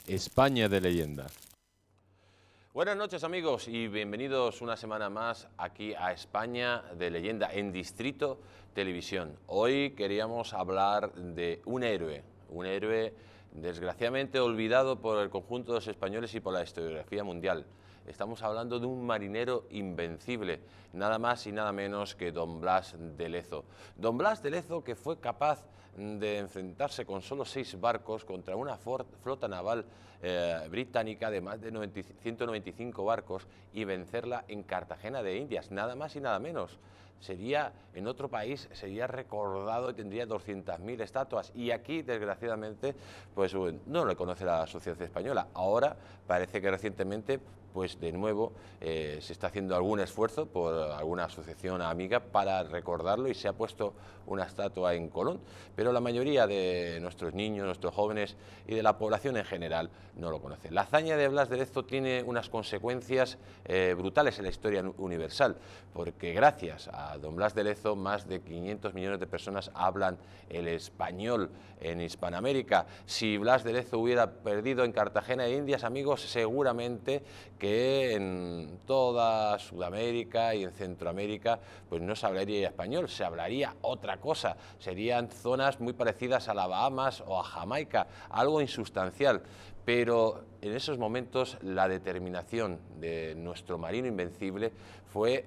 España de leyenda. Buenas noches amigos y bienvenidos una semana más aquí a España de leyenda en Distrito Televisión. Hoy queríamos hablar de un héroe desgraciadamente olvidado por el conjunto de los españoles y por la historiografía mundial. Estamos hablando de un marinero invencible, nada más y nada menos que don Blas de Lezo. Don Blas de Lezo, que fue capaz de enfrentarse con solo 6 barcos contra una flota naval británica de más de 195 barcos y vencerla en Cartagena de Indias, nada más y nada menos. Sería, en otro país, sería recordado y tendría 200.000 estatuas. Y aquí, desgraciadamente, pues no lo conoce la sociedad española. Ahora parece que recientemente, pues de nuevo, se está haciendo algún esfuerzo por alguna asociación amiga para recordarlo y se ha puesto una estatua en Colón. Pero la mayoría de nuestros niños, nuestros jóvenes y de la población en general no lo conocen. La hazaña de Blas de Lezo tiene unas consecuencias brutales en la historia universal, porque gracias a don Blas de Lezo más de 500 millones de personas hablan el español en Hispanoamérica. Si Blas de Lezo hubiera perdido en Cartagena de Indias, amigos, seguramente que en toda Sudamérica y en Centroamérica pues no se hablaría español, se hablaría otra cosa, serían zonas muy parecidas a las Bahamas o a Jamaica, algo insustancial. Pero en esos momentos la determinación de nuestro marino invencible fue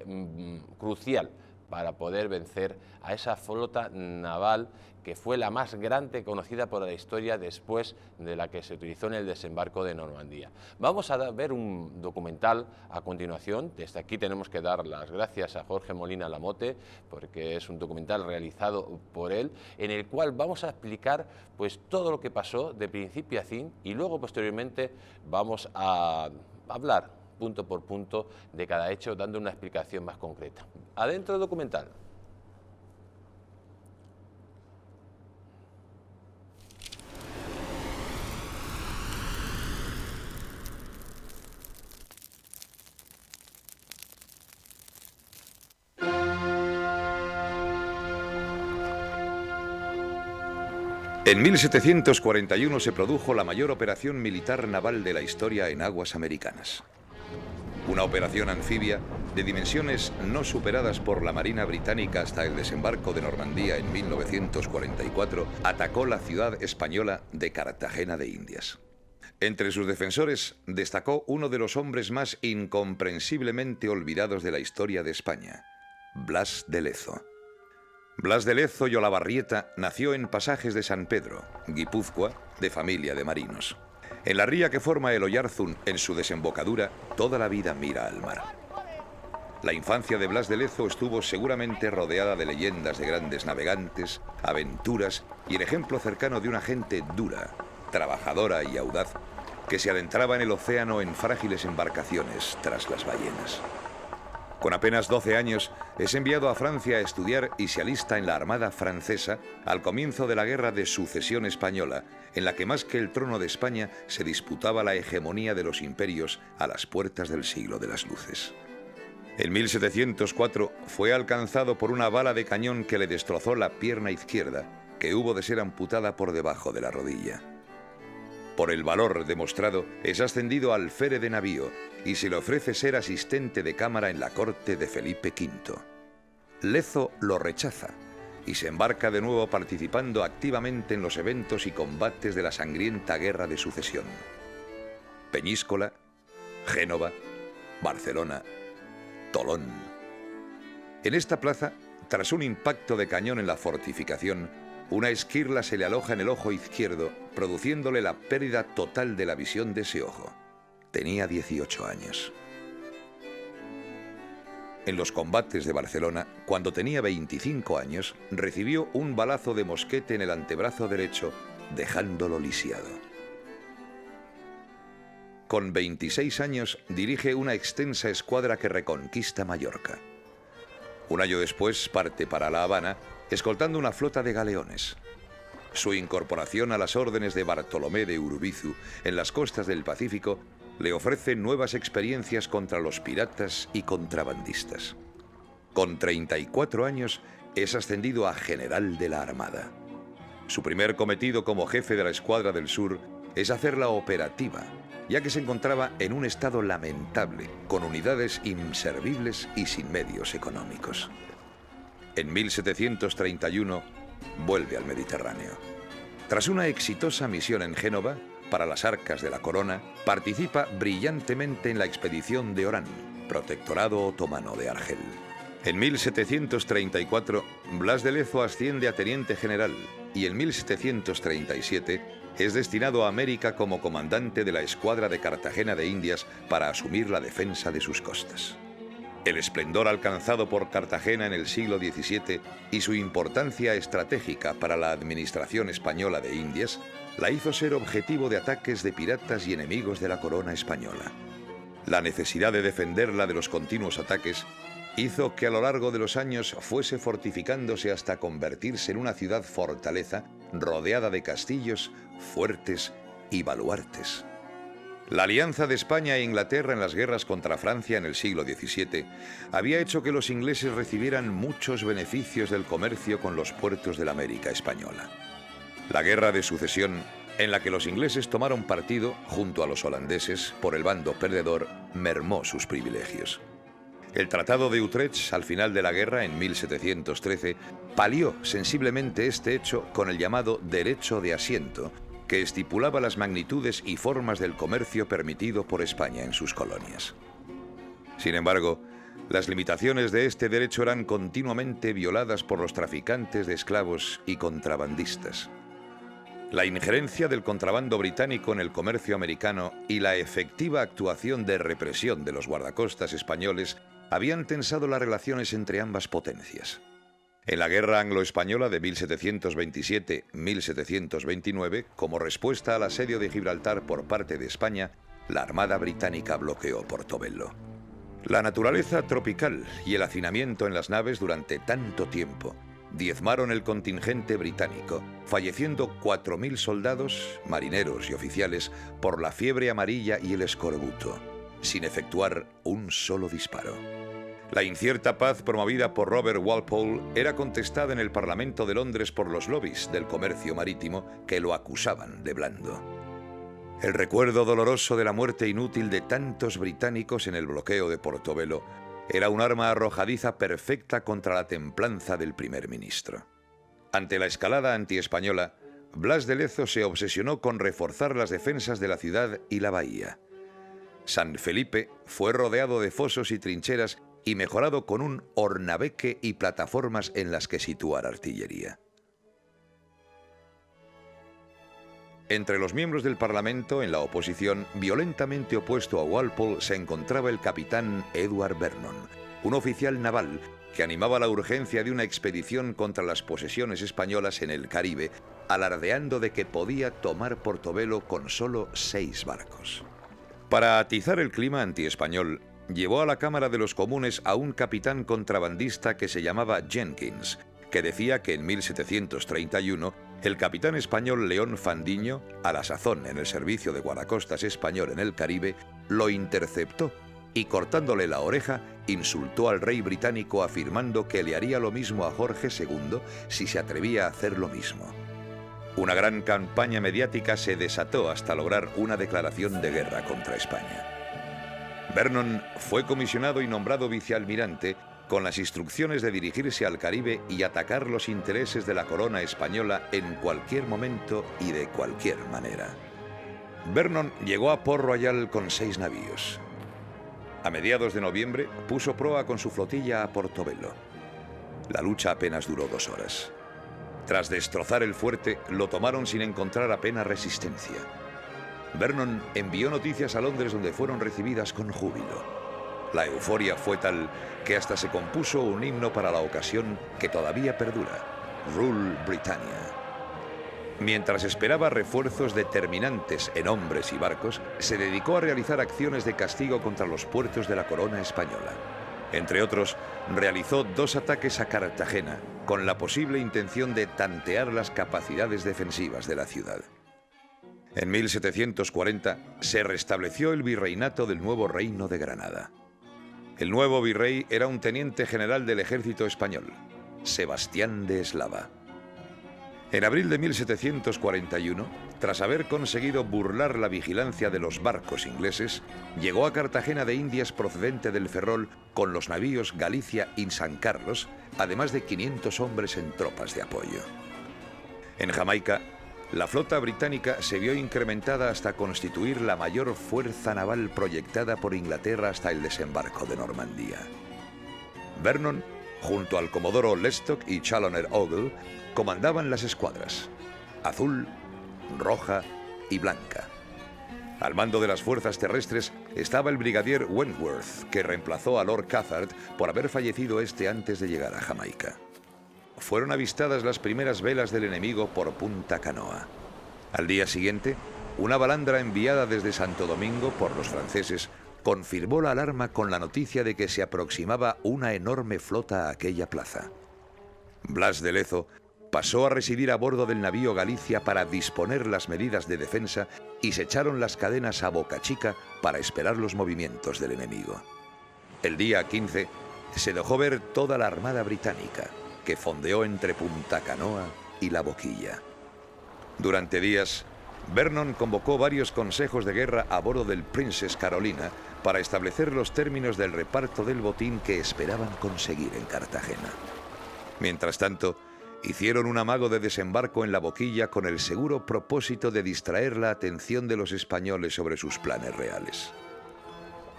crucial para poder vencer a esa flota naval que fue la más grande conocida por la historia después de la que se utilizó en el desembarco de Normandía. Vamos a ver un documental a continuación. Desde aquí tenemos que dar las gracias a Jorge Molina Lamote, porque es un documental realizado por él, en el cual vamos a explicar pues todo lo que pasó de principio a fin y luego posteriormente vamos a hablar punto por punto de cada hecho, dando una explicación más concreta. Adentro del documental. En 1741 se produjo la mayor operación militar naval de la historia en aguas americanas. Una operación anfibia de dimensiones no superadas por la Marina británica hasta el desembarco de Normandía en 1944 atacó la ciudad española de Cartagena de Indias. Entre sus defensores destacó uno de los hombres más incomprensiblemente olvidados de la historia de España, Blas de Lezo. Blas de Lezo y Olavarrieta nació en Pasajes de San Pedro, Guipúzcoa, de familia de marinos. En la ría que forma el Oyarzún, en su desembocadura, toda la vida mira al mar. La infancia de Blas de Lezo estuvo seguramente rodeada de leyendas de grandes navegantes, aventuras y el ejemplo cercano de una gente dura, trabajadora y audaz, que se adentraba en el océano en frágiles embarcaciones tras las ballenas. Con apenas 12 años, es enviado a Francia a estudiar y se alista en la Armada francesa al comienzo de la Guerra de Sucesión Española, en la que más que el trono de España se disputaba la hegemonía de los imperios a las puertas del siglo de las luces. En 1704 fue alcanzado por una bala de cañón que le destrozó la pierna izquierda, que hubo de ser amputada por debajo de la rodilla. Por el valor demostrado, es ascendido al alférez de navío y se le ofrece ser asistente de cámara en la corte de Felipe V. Lezo lo rechaza y se embarca de nuevo participando activamente en los eventos y combates de la sangrienta Guerra de Sucesión. Peñíscola, Génova, Barcelona, Tolón. En esta plaza, tras un impacto de cañón en la fortificación, una esquirla se le aloja en el ojo izquierdo, produciéndole la pérdida total de la visión de ese ojo. Tenía 18 años. En los combates de Barcelona, cuando tenía 25 años, recibió un balazo de mosquete en el antebrazo derecho, dejándolo lisiado. Con 26 años, dirige una extensa escuadra que reconquista Mallorca. Un año después parte para La Habana, escoltando una flota de galeones. Su incorporación a las órdenes de Bartolomé de Urubizu en las costas del Pacífico le ofrece nuevas experiencias contra los piratas y contrabandistas. Con 34 años es ascendido a general de la Armada. Su primer cometido como jefe de la Escuadra del Sur es hacerla operativa, ya que se encontraba en un estado lamentable, con unidades inservibles y sin medios económicos. En 1731 vuelve al Mediterráneo. Tras una exitosa misión en Génova, para las arcas de la corona, participa brillantemente en la expedición de Orán, protectorado otomano de Argel. En 1734, Blas de Lezo asciende a teniente general y en 1737 es destinado a América como comandante de la escuadra de Cartagena de Indias para asumir la defensa de sus costas. El esplendor alcanzado por Cartagena en el siglo XVII y su importancia estratégica para la administración española de Indias la hizo ser objetivo de ataques de piratas y enemigos de la corona española. La necesidad de defenderla de los continuos ataques hizo que a lo largo de los años fuese fortificándose hasta convertirse en una ciudad fortaleza rodeada de castillos, fuertes y baluartes. La alianza de España e Inglaterra en las guerras contra Francia en el siglo XVII había hecho que los ingleses recibieran muchos beneficios del comercio con los puertos de la América española. La Guerra de Sucesión, en la que los ingleses tomaron partido, junto a los holandeses, por el bando perdedor, mermó sus privilegios. El Tratado de Utrecht, al final de la guerra, en 1713, palió sensiblemente este hecho con el llamado Derecho de Asiento, que estipulaba las magnitudes y formas del comercio permitido por España en sus colonias. Sin embargo, las limitaciones de este derecho eran continuamente violadas por los traficantes de esclavos y contrabandistas. La injerencia del contrabando británico en el comercio americano y la efectiva actuación de represión de los guardacostas españoles habían tensado las relaciones entre ambas potencias. En la Guerra Anglo-Española de 1727-1729, como respuesta al asedio de Gibraltar por parte de España, la Armada británica bloqueó Portobelo. La naturaleza tropical y el hacinamiento en las naves durante tanto tiempo diezmaron el contingente británico, falleciendo 4.000 soldados, marineros y oficiales por la fiebre amarilla y el escorbuto, sin efectuar un solo disparo. La incierta paz promovida por Robert Walpole era contestada en el Parlamento de Londres por los lobbies del comercio marítimo que lo acusaban de blando. El recuerdo doloroso de la muerte inútil de tantos británicos en el bloqueo de Portobelo era un arma arrojadiza perfecta contra la templanza del primer ministro. Ante la escalada antiespañola, Blas de Lezo se obsesionó con reforzar las defensas de la ciudad y la bahía. San Felipe fue rodeado de fosos y trincheras y mejorado con un hornabeque y plataformas en las que situar artillería. Entre los miembros del Parlamento, en la oposición, violentamente opuesto a Walpole, se encontraba el capitán Edward Vernon, un oficial naval que animaba la urgencia de una expedición contra las posesiones españolas en el Caribe, alardeando de que podía tomar Portobelo con solo 6 barcos. Para atizar el clima antiespañol, llevó a la Cámara de los Comunes a un capitán contrabandista que se llamaba Jenkins, que decía que en 1731 el capitán español León Fandiño, a la sazón en el servicio de guardacostas español en el Caribe, lo interceptó y, cortándole la oreja, insultó al rey británico afirmando que le haría lo mismo a Jorge II si se atrevía a hacer lo mismo. Una gran campaña mediática se desató hasta lograr una declaración de guerra contra España. Vernon fue comisionado y nombrado vicealmirante con las instrucciones de dirigirse al Caribe y atacar los intereses de la corona española en cualquier momento y de cualquier manera. Vernon llegó a Port Royal con 6 navíos. A mediados de noviembre puso proa con su flotilla a Portobelo. La lucha apenas duró 2 horas. Tras destrozar el fuerte, lo tomaron sin encontrar apenas resistencia. Vernon envió noticias a Londres donde fueron recibidas con júbilo. La euforia fue tal que hasta se compuso un himno para la ocasión que todavía perdura, Rule Britannia. Mientras esperaba refuerzos determinantes en hombres y barcos, se dedicó a realizar acciones de castigo contra los puertos de la corona española. Entre otros, realizó 2 ataques a Cartagena, con la posible intención de tantear las capacidades defensivas de la ciudad. En 1740 se restableció el virreinato del nuevo Reino de Granada. El nuevo virrey era un teniente general del ejército español, Sebastián de Eslava. En abril de 1741, tras haber conseguido burlar la vigilancia de los barcos ingleses, llegó a Cartagena de Indias procedente del Ferrol con los navíos Galicia y San Carlos, además de 500 hombres en tropas de apoyo. En Jamaica, la flota británica se vio incrementada hasta constituir la mayor fuerza naval proyectada por Inglaterra hasta el desembarco de Normandía. Vernon, junto al comodoro Lestock y Challoner Ogle, comandaban las escuadras, azul, roja y blanca. Al mando de las fuerzas terrestres estaba el brigadier Wentworth, que reemplazó a Lord Cathcart por haber fallecido este antes de llegar a Jamaica. Fueron avistadas las primeras velas del enemigo por Punta Canoa. Al día siguiente, una balandra enviada desde Santo Domingo por los franceses confirmó la alarma con la noticia de que se aproximaba una enorme flota a aquella plaza. Blas de Lezo pasó a residir a bordo del navío Galicia para disponer las medidas de defensa y se echaron las cadenas a Boca Chica para esperar los movimientos del enemigo. El día 15 se dejó ver toda la armada británica, que fondeó entre Punta Canoa y La Boquilla. Durante días, Vernon convocó varios consejos de guerra a bordo del Princess Carolina para establecer los términos del reparto del botín que esperaban conseguir en Cartagena. Mientras tanto, hicieron un amago de desembarco en La Boquilla con el seguro propósito de distraer la atención de los españoles sobre sus planes reales.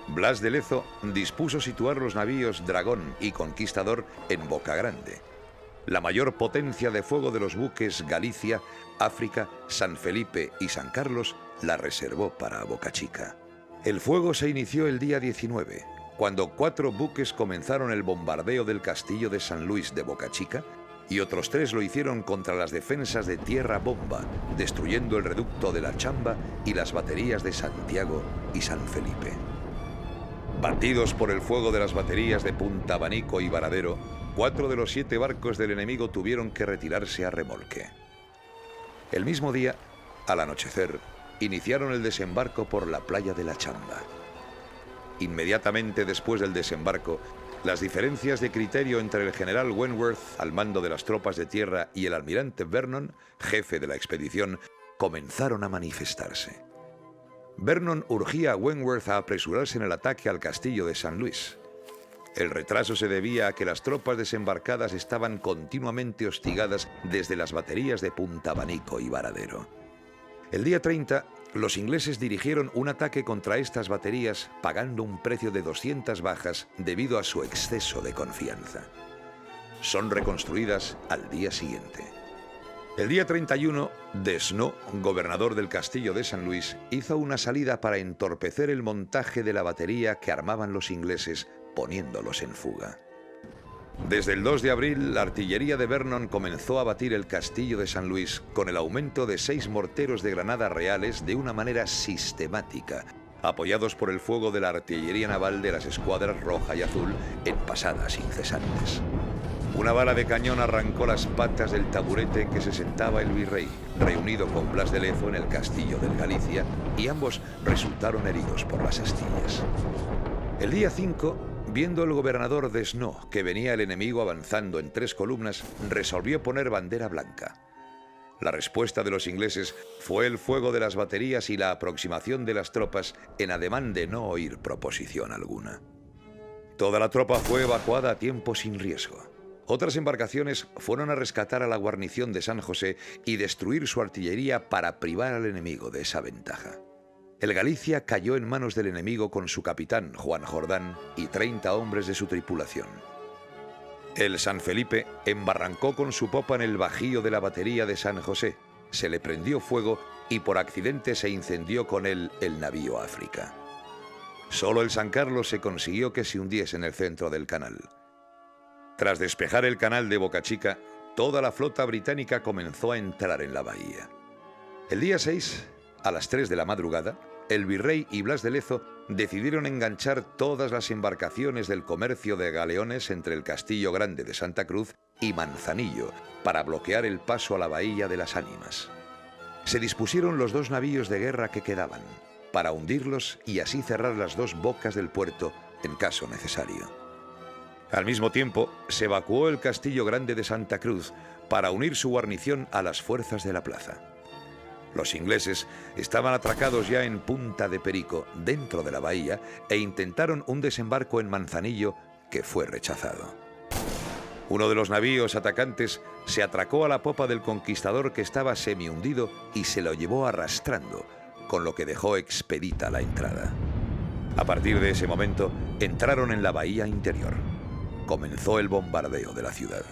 Blas de Lezo dispuso situar los navíos Dragón y Conquistador en Boca Grande. La mayor potencia de fuego de los buques Galicia, África, San Felipe y San Carlos la reservó para Boca Chica. El fuego se inició el día 19, cuando 4 buques comenzaron el bombardeo del castillo de San Luis de Boca Chica y otros 3 lo hicieron contra las defensas de Tierra Bomba, destruyendo el reducto de la Chamba y las baterías de Santiago y San Felipe. Batidos por el fuego de las baterías de Punta Abanico y Varadero, 4 de los 7 barcos del enemigo tuvieron que retirarse a remolque. El mismo día, al anochecer, iniciaron el desembarco por la playa de la Chamba. Inmediatamente después del desembarco, las diferencias de criterio entre el general Wentworth, al mando de las tropas de tierra, y el almirante Vernon, jefe de la expedición, comenzaron a manifestarse. Vernon urgía a Wentworth a apresurarse en el ataque al castillo de San Luis. El retraso se debía a que las tropas desembarcadas estaban continuamente hostigadas desde las baterías de Punta Abanico y Varadero. El día 30, los ingleses dirigieron un ataque contra estas baterías, pagando un precio de 200 bajas debido a su exceso de confianza. Son reconstruidas al día siguiente. El día 31, Desno, gobernador del castillo de San Luis, hizo una salida para entorpecer el montaje de la batería que armaban los ingleses, poniéndolos en fuga. Desde el 2 de abril, la artillería de Vernon comenzó a batir el castillo de San Luis con el aumento de 6 morteros de granada reales de una manera sistemática, apoyados por el fuego de la artillería naval de las escuadras roja y azul en pasadas incesantes. Una bala de cañón arrancó las patas del taburete en que se sentaba el virrey, reunido con Blas de Lezo en el castillo del Galicia, y ambos resultaron heridos por las astillas. El día 5, viendo el gobernador Desno que venía el enemigo avanzando en 3 columnas, resolvió poner bandera blanca. La respuesta de los ingleses fue el fuego de las baterías y la aproximación de las tropas en ademán de no oír proposición alguna. Toda la tropa fue evacuada a tiempo sin riesgo. Otras embarcaciones fueron a rescatar a la guarnición de San José y destruir su artillería para privar al enemigo de esa ventaja. El Galicia cayó en manos del enemigo con su capitán, Juan Jordán, y 30 hombres de su tripulación. El San Felipe embarrancó con su popa en el bajío de la batería de San José, se le prendió fuego y por accidente se incendió con él el navío África. Solo el San Carlos se consiguió que se hundiese en el centro del canal. Tras despejar el canal de Boca Chica, toda la flota británica comenzó a entrar en la bahía. El día 6, a las 3 de la madrugada, el virrey y Blas de Lezo decidieron enganchar todas las embarcaciones del comercio de galeones entre el Castillo Grande de Santa Cruz y Manzanillo para bloquear el paso a la Bahía de las Ánimas. Se dispusieron los 2 navíos de guerra que quedaban, para hundirlos y así cerrar las 2 bocas del puerto en caso necesario. Al mismo tiempo, se evacuó el Castillo Grande de Santa Cruz, para unir su guarnición a las fuerzas de la plaza. Los ingleses estaban atracados ya en Punta de Perico, dentro de la bahía, e intentaron un desembarco en Manzanillo que fue rechazado. Uno de los navíos atacantes se atracó a la popa del Conquistador, que estaba semi-hundido, y se lo llevó arrastrando, con lo que dejó expedita la entrada. A partir de ese momento, entraron en la bahía interior. Comenzó el bombardeo de la ciudad.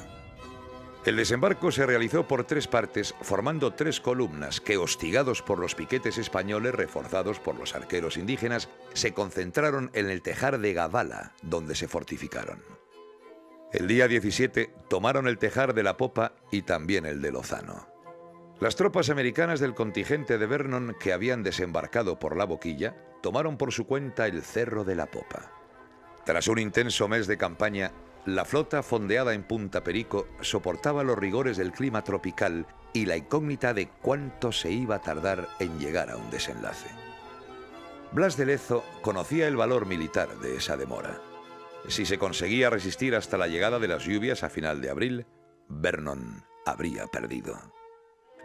El desembarco se realizó por 3 partes, formando 3 columnas que, hostigados por los piquetes españoles reforzados por los arqueros indígenas, se concentraron en el tejar de Gavala, donde se fortificaron. El día 17 tomaron el tejar de la popa y también el de Lozano. Las tropas americanas del contingente de Vernon, que habían desembarcado por la boquilla, tomaron por su cuenta el cerro de la popa. Tras un intenso mes de campaña, la flota fondeada en Punta Perico soportaba los rigores del clima tropical y la incógnita de cuánto se iba a tardar en llegar a un desenlace. Blas de Lezo conocía el valor militar de esa demora. Si se conseguía resistir hasta la llegada de las lluvias a final de abril, Vernon habría perdido.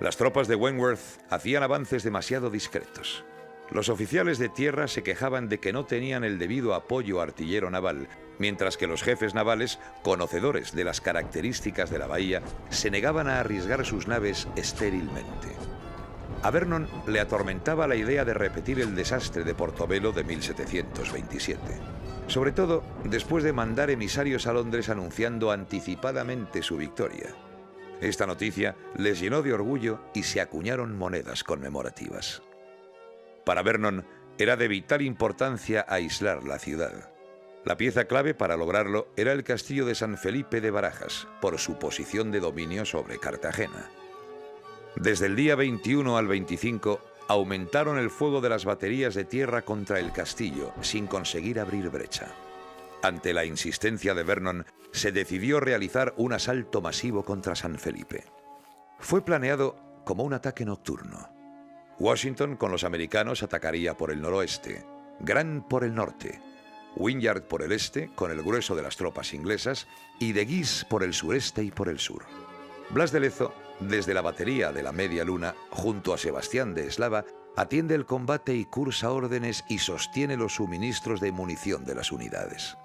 Las tropas de Wentworth hacían avances demasiado discretos. Los oficiales de tierra se quejaban de que no tenían el debido apoyo artillero naval, mientras que los jefes navales, conocedores de las características de la bahía, se negaban a arriesgar sus naves estérilmente. A Vernon le atormentaba la idea de repetir el desastre de Portobelo de 1727, sobre todo después de mandar emisarios a Londres anunciando anticipadamente su victoria. Esta noticia les llenó de orgullo y se acuñaron monedas conmemorativas. Para Vernon era de vital importancia aislar la ciudad. La pieza clave para lograrlo era el castillo de San Felipe de Barajas, por su posición de dominio sobre Cartagena. Desde el día 21 al 25 aumentaron el fuego de las baterías de tierra contra el castillo, sin conseguir abrir brecha. Ante la insistencia de Vernon, se decidió realizar un asalto masivo contra San Felipe. Fue planeado como un ataque nocturno. Washington con los americanos atacaría por el noroeste, Grant por el norte, Wynyard por el este, con el grueso de las tropas inglesas, y de Guise por el sureste y por el sur. Blas de Lezo, desde la batería de la Media Luna, junto a Sebastián de Eslava, atiende el combate y cursa órdenes y sostiene los suministros de munición de las unidades.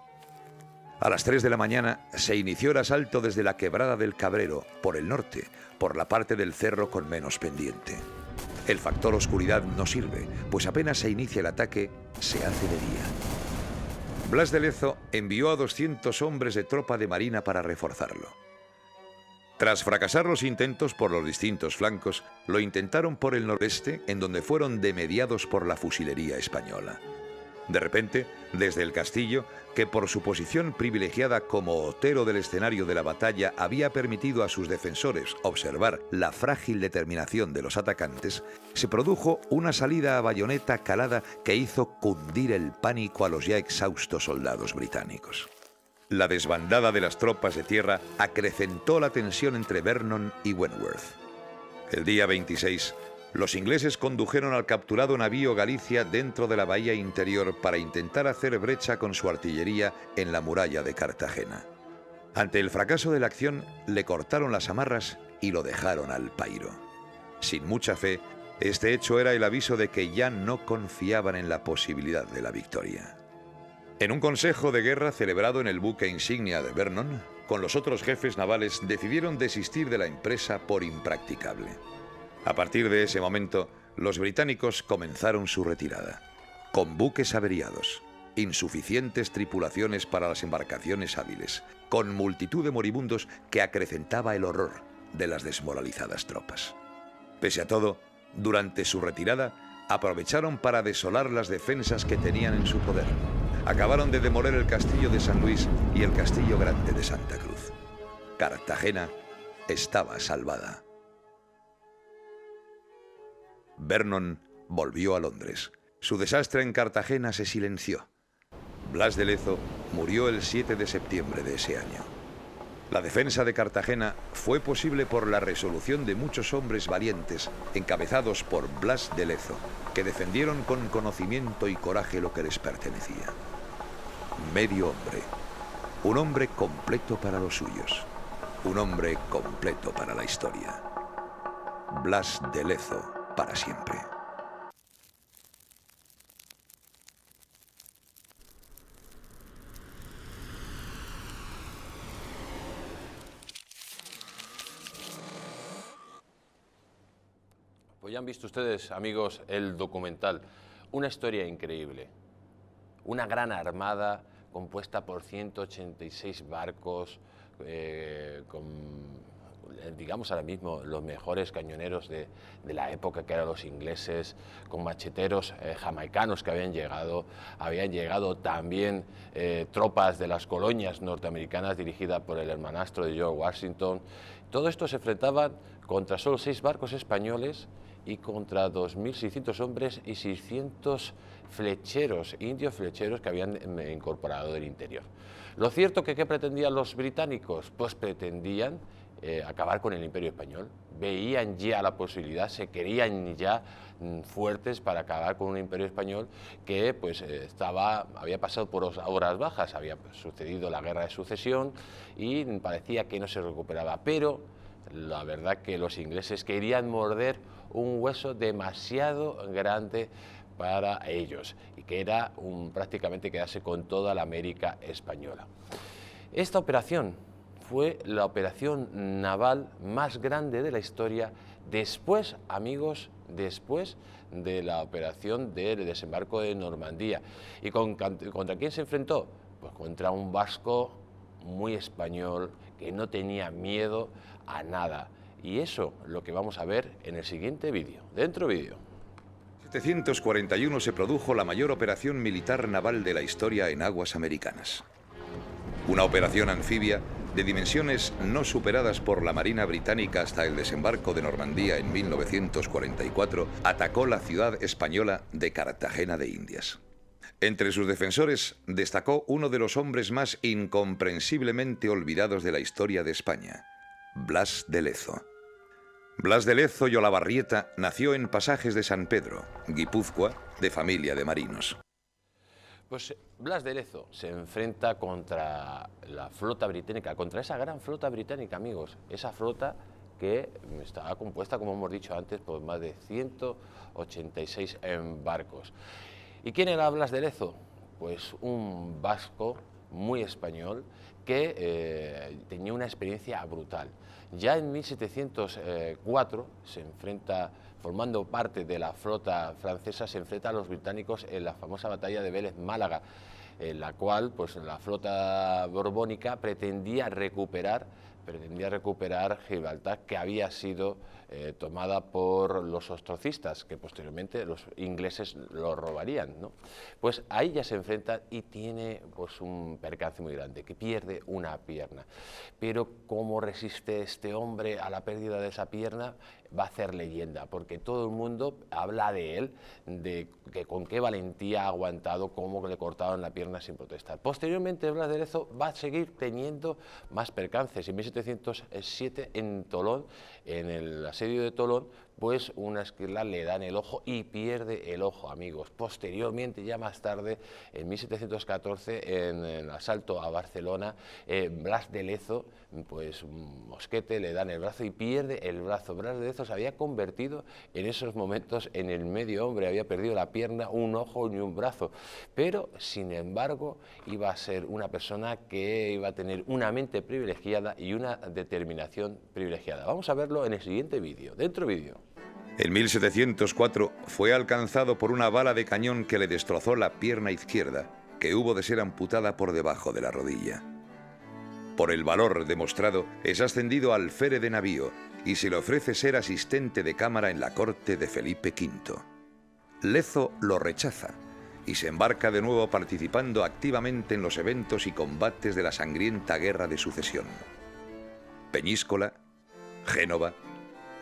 A las 3 de la mañana se inició el asalto desde la Quebrada del Cabrero, por el norte, por la parte del cerro con menos pendiente. El factor oscuridad no sirve, pues apenas se inicia el ataque, se hace de día. Blas de Lezo envió a 200 hombres de tropa de marina para reforzarlo. Tras fracasar los intentos por los distintos flancos, lo intentaron por el noreste, en donde fueron demediados por la fusilería española. De repente, desde el castillo, que por su posición privilegiada como otero del escenario de la batalla había permitido a sus defensores observar la frágil determinación de los atacantes, se produjo una salida a bayoneta calada que hizo cundir el pánico a los ya exhaustos soldados británicos. La desbandada de las tropas de tierra acrecentó la tensión entre Vernon y Wentworth. El día 26, los ingleses condujeron al capturado navío Galicia dentro de la bahía interior para intentar hacer brecha con su artillería en la muralla de Cartagena. Ante el fracaso de la acción, le cortaron las amarras y lo dejaron al pairo. Sin mucha fe, este hecho era el aviso de que ya no confiaban en la posibilidad de la victoria. En un consejo de guerra celebrado en el buque insignia de Vernon, con los otros jefes navales decidieron desistir de la empresa por impracticable. A partir de ese momento, los británicos comenzaron su retirada, con buques averiados, insuficientes tripulaciones para las embarcaciones hábiles, con multitud de moribundos que acrecentaba el horror de las desmoralizadas tropas. Pese a todo, durante su retirada, aprovecharon para desolar las defensas que tenían en su poder. Acabaron de demoler el castillo de San Luis y el castillo grande de Santa Cruz. Cartagena estaba salvada. Vernon volvió a Londres. Su desastre en Cartagena se silenció. Blas de Lezo murió el 7 de septiembre de ese año. La defensa de Cartagena fue posible por la resolución de muchos hombres valientes, encabezados por Blas de Lezo, que defendieron con conocimiento y coraje lo que les pertenecía. Medio hombre, un hombre completo para los suyos. Un hombre completo para la historia. Blas de Lezo para siempre. Pues ya han visto ustedes, amigos, el documental. Una historia increíble. Una gran armada compuesta por 186 barcos, digamos ahora mismo, los mejores cañoneros de la época, que eran los ingleses, con macheteros jamaicanos que habían llegado también tropas de las colonias norteamericanas dirigidas por el hermanastro de George Washington. Todo esto se enfrentaban contra solo 6 barcos españoles y contra 2.600 hombres y 600 flecheros, indios flecheros que habían incorporado del interior. Lo cierto que ¿qué pretendían los británicos? Pues pretendían acabar con el Imperio Español. Veían ya la posibilidad, se creían ya fuertes para acabar con un Imperio Español que pues había pasado por horas bajas, había sucedido la Guerra de Sucesión y parecía que no se recuperaba, pero la verdad que los ingleses querían morder un hueso demasiado grande para ellos y que era prácticamente quedarse con toda la América española. Esta operación fue la operación naval más grande de la historia después, amigos, después de la operación del desembarco de Normandía. ¿Y contra quién se enfrentó? Pues contra un vasco muy español que no tenía miedo a nada. Y eso lo que vamos a ver en el siguiente vídeo. Dentro vídeo. En 1741 se produjo la mayor operación militar naval de la historia en aguas americanas. Una operación anfibia de dimensiones no superadas por la Marina británica hasta el desembarco de Normandía en 1944, atacó la ciudad española de Cartagena de Indias. Entre sus defensores destacó uno de los hombres más incomprensiblemente olvidados de la historia de España, Blas de Lezo. Blas de Lezo y Olavarrieta nació en Pasajes de San Pedro, Guipúzcoa, de familia de marinos. Pues Blas de Lezo se enfrenta contra la flota británica, contra esa gran flota británica, amigos, esa flota que estaba compuesta, como hemos dicho antes, por más de 186 barcos. ¿Y quién era Blas de Lezo? Pues un vasco muy español que tenía una experiencia brutal. Ya en 1704 se enfrenta, formando parte de la flota francesa, se enfrenta a los británicos en la famosa batalla de Vélez Málaga, en la cual pues, la flota borbónica pretendía recuperar Gibraltar, que había sido tomada por los ostrocistas, que posteriormente los ingleses lo robarían, ¿no? Pues ahí ya se enfrenta y tiene pues, un percance muy grande, que pierde una pierna. Pero cómo resiste este hombre a la pérdida de esa pierna, va a hacer leyenda, porque todo el mundo habla de él, de que con qué valentía ha aguantado, cómo le cortaron la pierna sin protestar. Posteriormente, Blas de Lezo va a seguir teniendo más percances. En 1707, en Tolón, en el asedio de Tolón, pues una esquirla le da en el ojo y pierde el ojo, amigos. Posteriormente, ya más tarde, en 1714, en el asalto a Barcelona, Blas de Lezo, pues un mosquete le da en el brazo y pierde el brazo. Blas de Lezo se había convertido en esos momentos en el medio hombre, había perdido la pierna, un ojo y un brazo, pero sin embargo iba a ser una persona que iba a tener una mente privilegiada y una determinación privilegiada. Vamos a verlo en el siguiente vídeo, dentro vídeo. En 1704 fue alcanzado por una bala de cañón que le destrozó la pierna izquierda, que hubo de ser amputada por debajo de la rodilla. Por el valor demostrado, es ascendido al alférez de navío y se le ofrece ser asistente de cámara en la corte de Felipe V. Lezo lo rechaza y se embarca de nuevo participando activamente en los eventos y combates de la sangrienta Guerra de Sucesión. Peñíscola, Génova,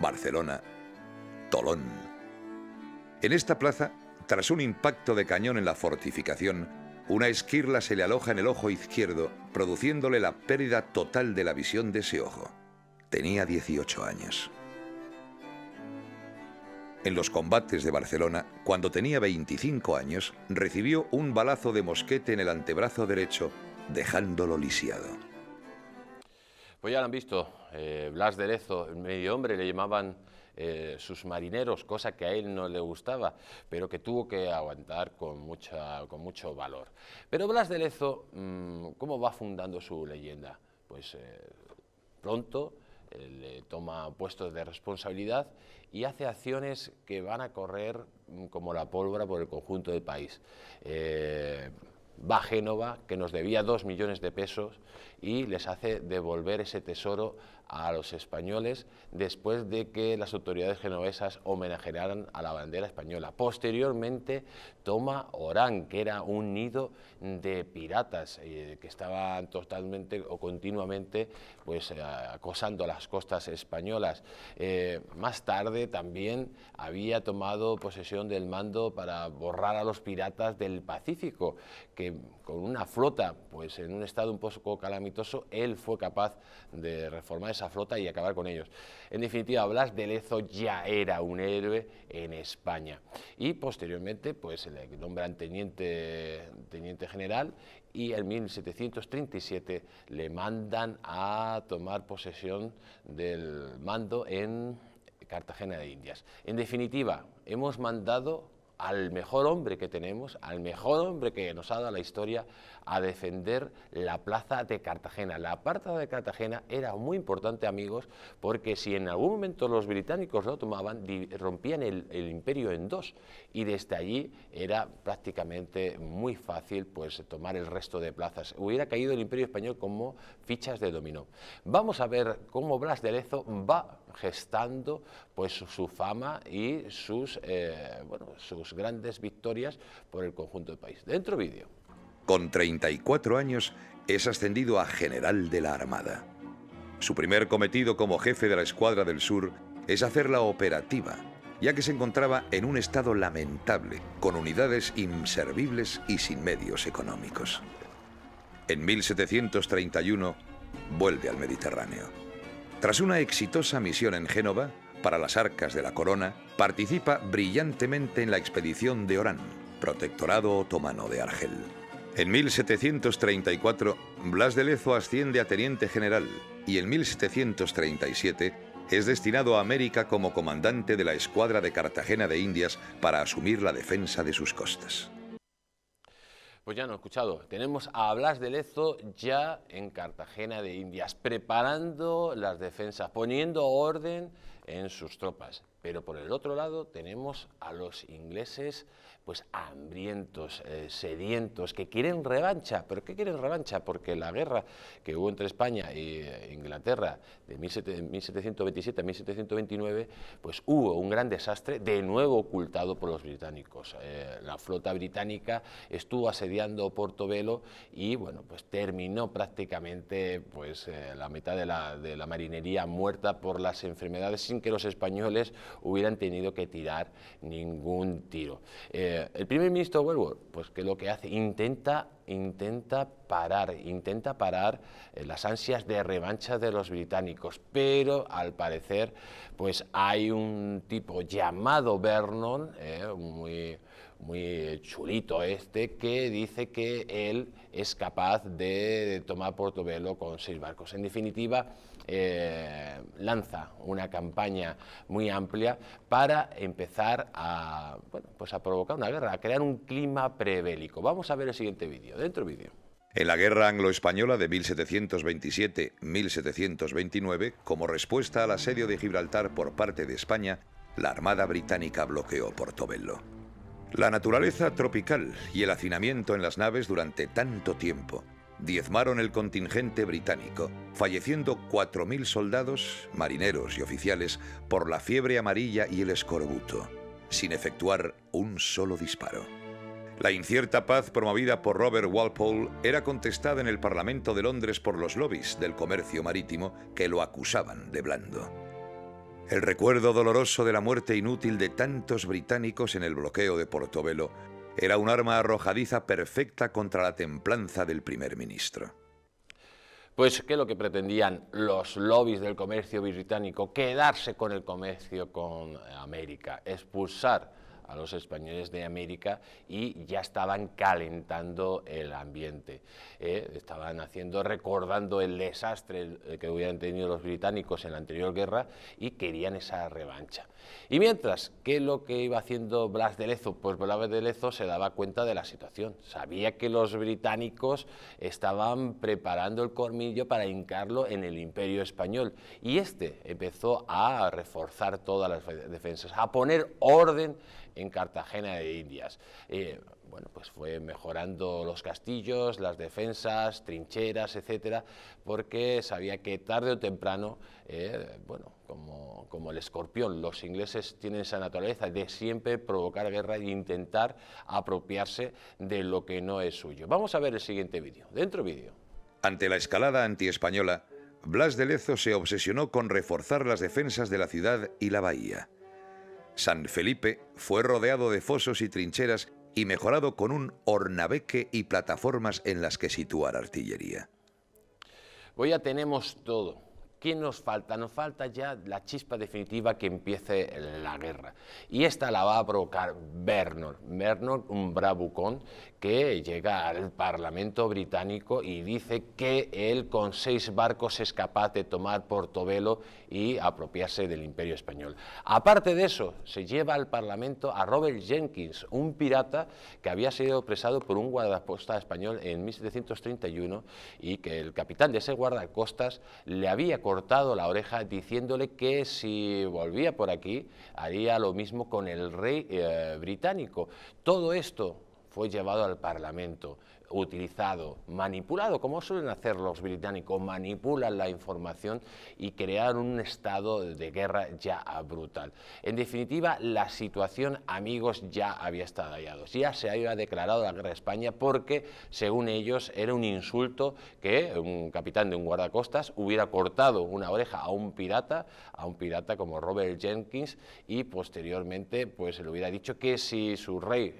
Barcelona, Tolón. En esta plaza, tras un impacto de cañón en la fortificación, una esquirla se le aloja en el ojo izquierdo, produciéndole la pérdida total de la visión de ese ojo. Tenía 18 años. En los combates de Barcelona, cuando tenía 25 años, recibió un balazo de mosquete en el antebrazo derecho, dejándolo lisiado. Pues ya lo han visto, Blas de Lezo, el medio hombre, le llamaban sus marineros, cosa que a él no le gustaba, pero que tuvo que aguantar con mucho valor. Pero Blas de Lezo, ¿cómo va fundando su leyenda? Pues pronto le toma puestos de responsabilidad y hace acciones que van a correr como la pólvora por el conjunto del país. Va a Génova, que nos debía 2 millones de pesos, y les hace devolver ese tesoro a los españoles después de que las autoridades genovesas homenajearan a la bandera española. Posteriormente toma Orán, que era un nido de piratas que estaban totalmente o continuamente pues, acosando las costas españolas. Más tarde también había tomado posesión del mando para borrar a los piratas del Pacífico, que con una flota pues, en un estado un poco calamitoso, él fue capaz de reformar esa flota y acabar con ellos. En definitiva, Blas de Lezo ya era un héroe en España y posteriormente pues, le nombran teniente general y en 1737 le mandan a tomar posesión del mando en Cartagena de Indias. En definitiva, hemos mandado al mejor hombre que tenemos, al mejor hombre que nos ha dado la historia, a defender la plaza de Cartagena. La plaza de Cartagena era muy importante, amigos, porque si en algún momento los británicos lo tomaban, rompían el imperio en dos, y desde allí era prácticamente muy fácil pues, tomar el resto de plazas. Hubiera caído el imperio español como fichas de dominó. Vamos a ver cómo Blas de Lezo va gestando pues, su fama y sus grandes victorias por el conjunto del país. Dentro vídeo. Con 34 años es ascendido a general de la Armada. Su primer cometido como jefe de la Escuadra del Sur es hacerla operativa, ya que se encontraba en un estado lamentable, con unidades inservibles y sin medios económicos. En 1731 vuelve al Mediterráneo. Tras una exitosa misión en Génova, para las arcas de la corona, participa brillantemente en la expedición de Orán, protectorado otomano de Argel. En 1734, Blas de Lezo asciende a teniente general y en 1737 es destinado a América como comandante de la Escuadra de Cartagena de Indias para asumir la defensa de sus costas. Pues ya no he escuchado, tenemos a Blas de Lezo ya en Cartagena de Indias, preparando las defensas, poniendo orden en sus tropas. Pero por el otro lado tenemos a los ingleses pues hambrientos, sedientos, que quieren revancha. ¿Pero qué quieren revancha? Porque la guerra que hubo entre España e Inglaterra de 1727 a 1729, pues hubo un gran desastre, de nuevo ocultado por los británicos. La flota británica estuvo asediando Portobelo y bueno, pues terminó prácticamente pues, la mitad de la marinería muerta por las enfermedades, sin que los españoles hubieran tenido que tirar ningún tiro. El primer ministro Wentworth, pues que lo que hace, intenta parar las ansias de revancha de los británicos, pero al parecer pues hay un tipo llamado Vernon, muy chulito que dice que él es capaz de tomar Portobelo con 6 barcos. En definitiva, lanza una campaña muy amplia para empezar a provocar una guerra, a crear un clima prebélico. Vamos a ver el siguiente vídeo. Dentro vídeo. En la Guerra Anglo-Española de 1727-1729, como respuesta al asedio de Gibraltar por parte de España, la Armada británica bloqueó Portobelo. La naturaleza tropical y el hacinamiento en las naves durante tanto tiempo diezmaron el contingente británico, falleciendo 4.000 soldados, marineros y oficiales por la fiebre amarilla y el escorbuto, sin efectuar un solo disparo. La incierta paz promovida por Robert Walpole era contestada en el Parlamento de Londres por los lobbies del comercio marítimo que lo acusaban de blando. El recuerdo doloroso de la muerte inútil de tantos británicos en el bloqueo de Portobelo era un arma arrojadiza perfecta contra la templanza del primer ministro. Pues, ¿qué es lo que pretendían los lobbies del comercio británico? Quedarse con el comercio con América, expulsar a los españoles de América y ya estaban calentando el ambiente. Estaban recordando el desastre que hubieran tenido los británicos en la anterior guerra y querían esa revancha. Y mientras, ¿qué es lo que iba haciendo Blas de Lezo? Pues Blas de Lezo se daba cuenta de la situación, sabía que los británicos estaban preparando el colmillo para hincarlo en el Imperio español y empezó a reforzar todas las defensas, a poner orden en Cartagena de Indias. Bueno, pues fue mejorando los castillos, las defensas, trincheras, etcétera, porque sabía que tarde o temprano, bueno, como el escorpión, los ingleses tienen esa naturaleza de siempre provocar guerra e intentar apropiarse de lo que no es suyo. Vamos a ver el siguiente vídeo. Dentro vídeo. Ante la escalada antiespañola, Blas de Lezo se obsesionó con reforzar las defensas de la ciudad y la bahía. San Felipe fue rodeado de fosos y trincheras y mejorado con un hornabeque y plataformas en las que situar artillería. Pues ya tenemos todo. ¿Qué nos falta? Nos falta ya la chispa definitiva que empiece la guerra. Y esta la va a provocar Vernon. Vernon, un bravucón que llega al Parlamento británico y dice que él con 6 barcos es capaz de tomar Portobelo y apropiarse del Imperio español. Aparte de eso, se lleva al Parlamento a Robert Jenkins, un pirata que había sido apresado por un guardacostas español en 1731 y que el capitán de ese guardacostas le había cortado la oreja diciéndole que si volvía por aquí haría lo mismo con el rey británico. Todo esto fue llevado al Parlamento, utilizado, manipulado, como suelen hacer los británicos, manipulan la información y crean un estado de guerra ya brutal. En definitiva, la situación, amigos, ya había estallado, ya se había declarado la guerra a España porque, según ellos, era un insulto que un capitán de un guardacostas hubiera cortado una oreja a un pirata como Robert Jenkins y posteriormente pues le hubiera dicho que si su rey,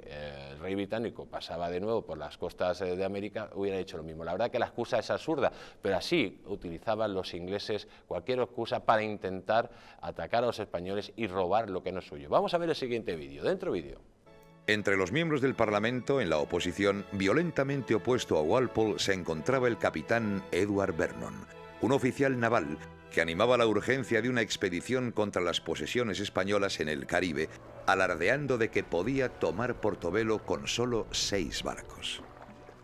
el rey británico, pasaba de nuevo por las costas de América, hubiera hecho lo mismo. La verdad que la excusa es absurda, pero así utilizaban los ingleses cualquier excusa para intentar atacar a los españoles y robar lo que no es suyo. Vamos a ver el siguiente vídeo. Dentro vídeo. Entre los miembros del Parlamento, en la oposición, violentamente opuesto a Walpole, se encontraba el capitán Edward Vernon, un oficial naval que animaba la urgencia de una expedición contra las posesiones españolas en el Caribe, alardeando de que podía tomar Portobelo con solo 6 barcos.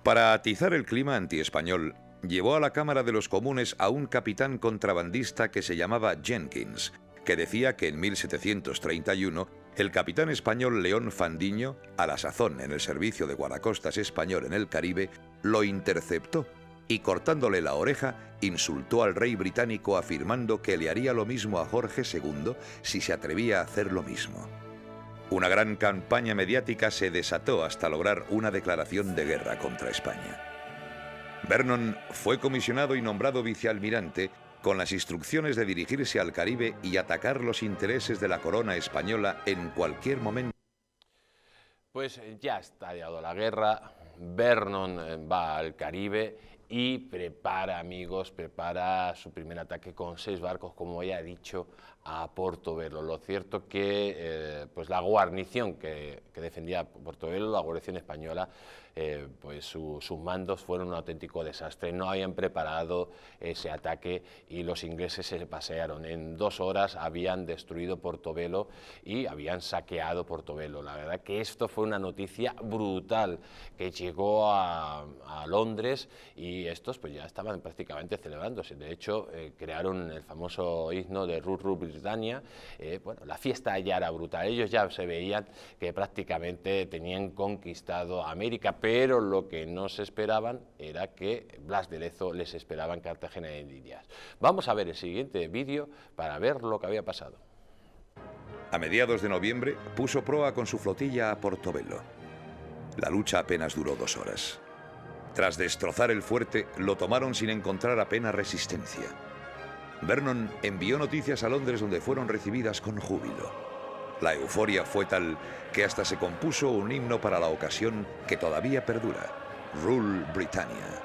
Para atizar el clima antiespañol, llevó a la Cámara de los Comunes a un capitán contrabandista que se llamaba Jenkins, que decía que en 1731 el capitán español León Fandiño, a la sazón en el servicio de guardacostas español en el Caribe, lo interceptó y cortándole la oreja, insultó al rey británico afirmando que le haría lo mismo a Jorge II si se atrevía a hacer lo mismo. Una gran campaña mediática se desató hasta lograr una declaración de guerra contra España. Vernon fue comisionado y nombrado vicealmirante con las instrucciones de dirigirse al Caribe y atacar los intereses de la corona española en cualquier momento. Pues ya ha estallado la guerra, Vernon va al Caribe y prepara, amigos, prepara su primer ataque con 6 barcos, como ya he dicho, a Portobelo. Lo cierto que pues la guarnición que defendía Portobelo, la guarnición española, pues sus mandos fueron un auténtico desastre. No habían preparado ese ataque y los ingleses se pasearon. En 2 horas habían destruido Portobelo y habían saqueado Portobelo. La verdad que esto fue una noticia brutal que llegó a Londres y estos pues ya estaban prácticamente celebrándose. De hecho, crearon el famoso himno de Rut Rut Britannia. Bueno, la fiesta ya era brutal. Ellos ya se veían que prácticamente tenían conquistado América, pero lo que no se esperaban era que Blas de Lezo les esperaba en Cartagena de Indias. Vamos a ver el siguiente vídeo para ver lo que había pasado. A mediados de noviembre puso proa con su flotilla a Portobelo. La lucha apenas duró 2 horas. Tras destrozar el fuerte, lo tomaron sin encontrar apenas resistencia. Vernon envió noticias a Londres donde fueron recibidas con júbilo. La euforia fue tal que hasta se compuso un himno para la ocasión que todavía perdura, Rule Britannia.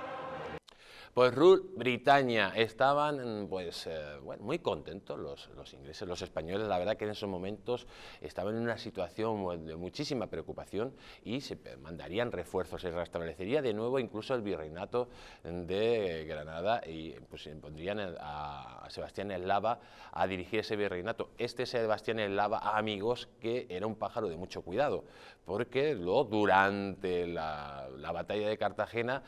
Pues Rule Britannia, estaban pues bueno, muy contentos los ingleses, los españoles. La verdad que en esos momentos estaban en una situación de muchísima preocupación y se mandarían refuerzos. Se restablecería de nuevo incluso el virreinato de Granada y pues pondrían a Sebastián Eslava a dirigir ese virreinato. Este Sebastián Eslava, amigos, que era un pájaro de mucho cuidado, porque luego durante la batalla de Cartagena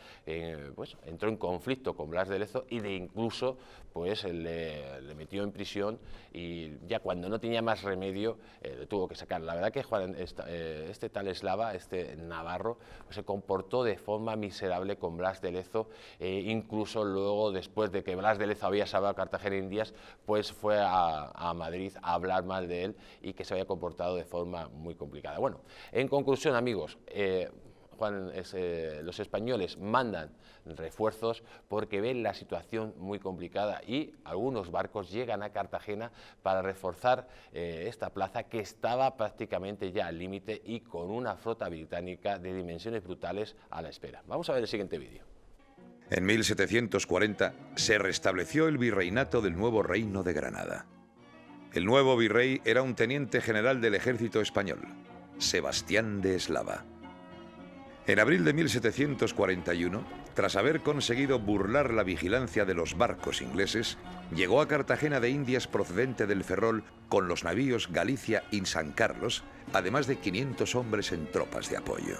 pues entró en conflicto con Blas de Lezo y incluso pues le metió en prisión, y ya cuando no tenía más remedio le tuvo que sacar. La verdad que este tal Eslava, este navarro, pues se comportó de forma miserable con Blas de Lezo, incluso luego, después de que Blas de Lezo había salvado Cartagena de Indias, pues fue a Madrid a hablar mal de él y que se había comportado de forma muy complicada. Bueno, en conclusión, amigos, los españoles mandan refuerzos porque ven la situación muy complicada y algunos barcos llegan a Cartagena para reforzar esta plaza, que estaba prácticamente ya al límite y con una flota británica de dimensiones brutales a la espera. Vamos a ver el siguiente vídeo. En 1740 se restableció el virreinato del nuevo Reino de Granada. El nuevo virrey era un teniente general del ejército español, Sebastián de Eslava. En abril de 1741, tras haber conseguido burlar la vigilancia de los barcos ingleses, llegó a Cartagena de Indias procedente del Ferrol con los navíos Galicia y San Carlos, además de 500 hombres en tropas de apoyo.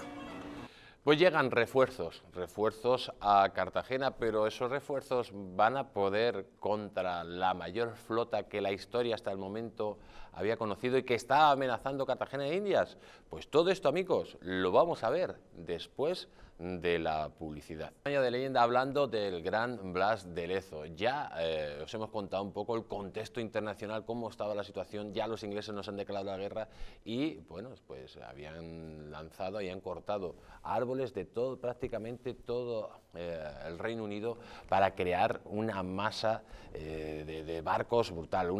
Pues llegan refuerzos a Cartagena, pero esos refuerzos van a poder contra la mayor flota que la historia hasta el momento había conocido y que estaba amenazando Cartagena de Indias. Pues todo esto, amigos, lo vamos a ver después de la publicidad. Año de leyenda hablando del gran Blas de Lezo. Ya os hemos contado un poco el contexto internacional, cómo estaba la situación. Ya los ingleses nos han declarado la guerra y bueno, pues habían lanzado, habían cortado árboles de todo, prácticamente todo el Reino Unido, para crear una masa de barcos brutal.